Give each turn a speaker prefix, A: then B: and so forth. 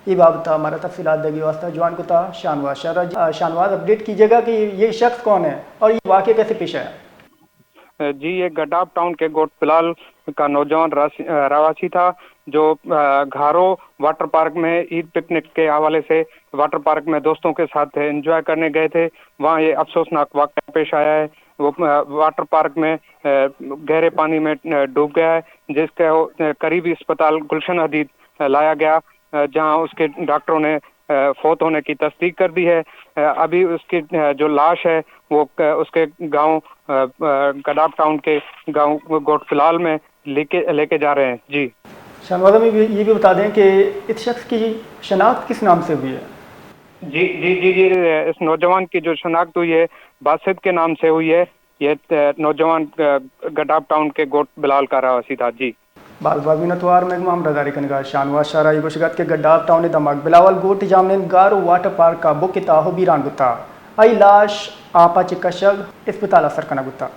A: یہ بابت ہمارا تفصیلات دے گی واسطہ جوان کو تھا شانواز شانواز اپڈیٹ کیجیے گا کہ یہ شخص کون ہے اور یہ واقعہ کیسے پیش آیا؟
B: جی، یہ گڈاب ٹاؤن کے گوٹ پلال کا نوجوان رواسی تھا جو گھارو واٹر پارک میں عید پکنک کے حوالے سے واٹر پارک میں دوستوں کے ساتھ انجوائے کرنے گئے تھے. وہاں یہ افسوسناک واقعہ پیش آیا ہے. وہ واٹر پارک میں گہرے پانی میں ڈوب گیا ہے، جس کے قریبی اسپتال گلشن حدید لایا گیا، جہاں اس کے ڈاکٹروں نے فوت ہونے کی تصدیق کر دی ہے. ابھی اس کی جو لاش ہے وہ اس کے گاؤں گڈاب ٹاؤن کے گاؤں گوٹ فلال میں لے کے جا رہے ہیں. جی
A: شانواز میں یہ بھی بتا دیں کہ اس شخص کی شناخت کس نام سے ہوئی ہے؟
B: جی جی جی جی اس نوجوان کی جو شناخت ہوئی ہے باسط کے نام سے ہوئی ہے. یہ نوجوان گڈاب ٹاؤن کے گوٹ بلال کا رواسی تھا. جی
A: بعض بابی نتوار میں محمد داری کنگا شانواز شارعی گوشگت کے گڈاب ٹاؤن دماغ بلاول گوٹ جامن گارو واٹر پارک کا بک تا ہو بیران گتا آئی لاش آپا چکشگ اسپتال اثر کنا گتا.